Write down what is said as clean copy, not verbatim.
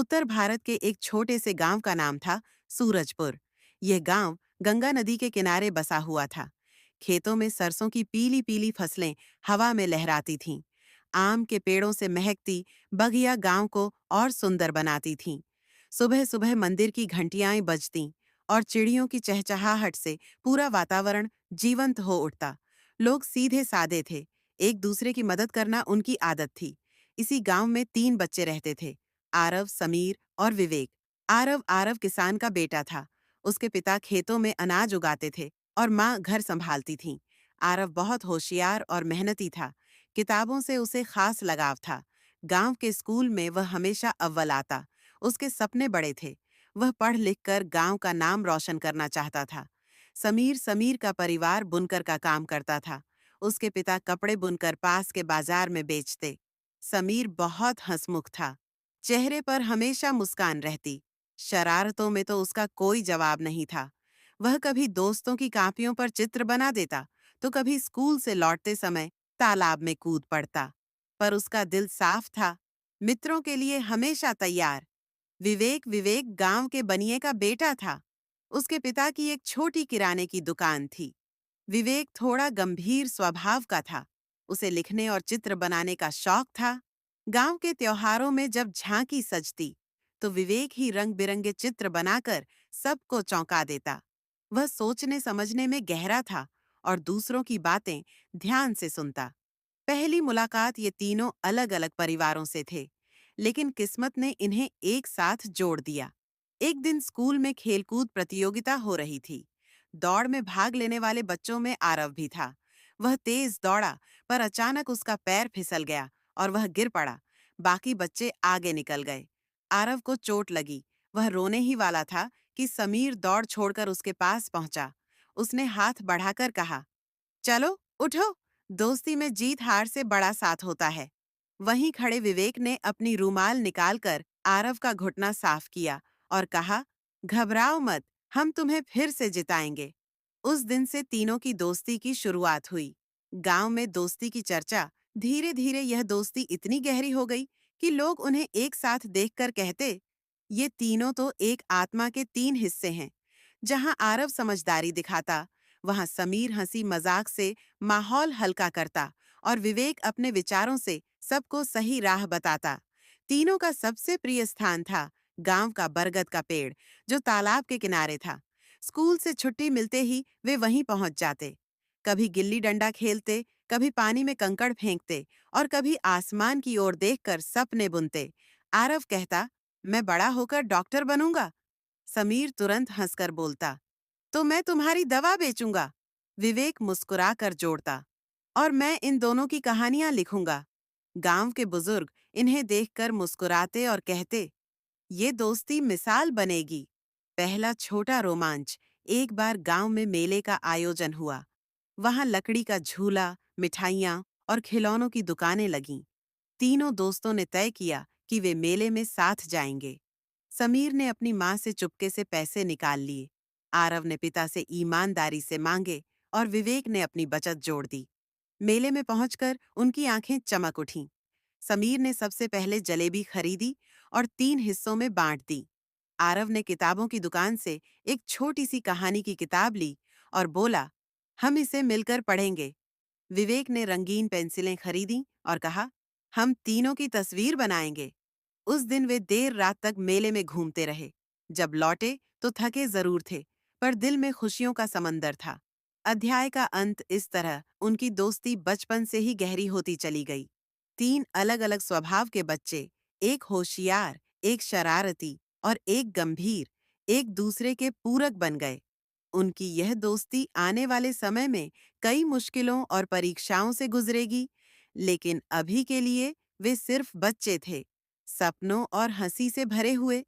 उत्तर भारत के एक छोटे से गांव का नाम था सूरजपुर। यह गांव गंगा नदी के किनारे बसा हुआ था। खेतों में सरसों की पीली पीली फसलें हवा में लहराती थीं। आम के पेड़ों से महकती बगिया गांव को और सुंदर बनाती थीं। सुबह सुबह मंदिर की घंटियां बजतीं और चिड़ियों की चहचहाहट से पूरा वातावरण जीवंत हो उठता। लोग सीधे सादे थे। एक दूसरे की मदद करना उनकी आदत थी। इसी गांव में 3 बच्चे रहते थे, आरव, समीर और विवेक। आरव आरव किसान का बेटा था। उसके पिता खेतों में अनाज उगाते थे और माँ घर संभालती थीं। आरव बहुत होशियार और मेहनती था। किताबों से उसे खास लगाव था। गांव के स्कूल में वह हमेशा अव्वल आता। उसके सपने बड़े थे। वह पढ़ लिख कर गांव का नाम रोशन करना चाहता था। समीर समीर का परिवार बुनकर का काम करता था। उसके पिता कपड़े बुनकर पास के बाजार में बेचते। समीर बहुत हंसमुख था। चेहरे पर हमेशा मुस्कान रहती। शरारतों में तो उसका कोई जवाब नहीं था। वह कभी दोस्तों की कापियों पर चित्र बना देता, तो कभी स्कूल से लौटते समय तालाब में कूद पड़ता। पर उसका दिल साफ था, मित्रों के लिए हमेशा तैयार। विवेक विवेक गांव के बनिए का बेटा था। उसके पिता की एक छोटी किराने की दुकान थी। विवेक थोड़ा गंभीर स्वभाव का था। उसे लिखने और चित्र बनाने का शौक था। गांव के त्योहारों में जब झांकी सजती, तो विवेक ही रंग बिरंगे चित्र बनाकर सबको चौंका देता। वह सोचने समझने में गहरा था और दूसरों की बातें ध्यान से सुनता। पहली मुलाकात ये तीनों अलग अलग परिवारों से थे, लेकिन किस्मत ने इन्हें एक साथ जोड़ दिया। एक दिन स्कूल में खेलकूद प्रतियोगिता हो रही थी। दौड़ में भाग लेने वाले बच्चों में आरव भी था। वह तेज दौड़ा, पर अचानक उसका पैर फिसल गया और वह गिर पड़ा। बाकी बच्चे आगे निकल गए। आरव को चोट लगी। वह रोने ही वाला था कि समीर दौड़ छोड़कर उसके पास पहुंचा। उसने हाथ बढ़ाकर कहा, चलो उठो, दोस्ती में जीत हार से बड़ा साथ होता है। वहीं खड़े विवेक ने अपनी रूमाल निकालकर आरव का घुटना साफ किया और कहा, घबराओ मत, हम तुम्हें फिर से जिताएंगे। उस दिन से तीनों की दोस्ती की शुरुआत हुई। गांव में दोस्ती की चर्चा, धीरे धीरे यह दोस्ती इतनी गहरी हो गई कि लोग उन्हें एक साथ देखकर कहते, ये तीनों तो एक आत्मा के 3 हिस्से हैं। जहां आरव समझदारी दिखाता, वहां समीर हंसी मजाक से माहौल हल्का करता और विवेक अपने विचारों से सबको सही राह बताता। तीनों का सबसे प्रिय स्थान था गांव का बरगद का पेड़, जो तालाब के किनारे था। स्कूल से छुट्टी मिलते ही वे वहीं पहुंच जाते। कभी गिल्ली डंडा खेलते, कभी पानी में कंकड़ फेंकते और कभी आसमान की ओर देखकर सपने बुनते। आरव कहता, मैं बड़ा होकर डॉक्टर बनूंगा। समीर तुरंत हंसकर बोलता, तो मैं तुम्हारी दवा बेचूंगा। विवेक मुस्कुराकर जोड़ता, और मैं इन दोनों की कहानियां लिखूंगा। गांव के बुजुर्ग इन्हें देखकर मुस्कुराते और कहते, ये दोस्ती मिसाल बनेगी। पहला छोटा रोमांच। एक बार गांव में मेले का आयोजन हुआ। वहां लकड़ी का झूला, मिठाइयाँ और खिलौनों की दुकानें लगीं। तीनों दोस्तों ने तय किया कि वे मेले में साथ जाएंगे। समीर ने अपनी माँ से चुपके से पैसे निकाल लिए। आरव ने पिता से ईमानदारी से मांगे और विवेक ने अपनी बचत जोड़ दी। मेले में पहुंचकर उनकी आंखें चमक उठीं। समीर ने सबसे पहले जलेबी खरीदी और 3 हिस्सों में बांट दी। आरव ने किताबों की दुकान से एक छोटी सी कहानी की किताब ली और बोला, हम इसे मिलकर पढ़ेंगे। विवेक ने रंगीन पेंसिलें खरीदी और कहा, हम तीनों की तस्वीर बनाएंगे। उस दिन वे देर रात तक मेले में घूमते रहे। जब लौटे तो थके जरूर थे, पर दिल में खुशियों का समंदर था। अध्याय का अंत इस तरह उनकी दोस्ती बचपन से ही गहरी होती चली गई। 3 अलग-अलग स्वभाव के बच्चे, एक होशियार, एक शरारती और एक गंभीर, एक दूसरे के पूरक बन गए। उनकी यह दोस्ती आने वाले समय में कई मुश्किलों और परीक्षाओं से गुजरेगी, लेकिन अभी के लिए वे सिर्फ बच्चे थे, सपनों और हंसी से भरे हुए।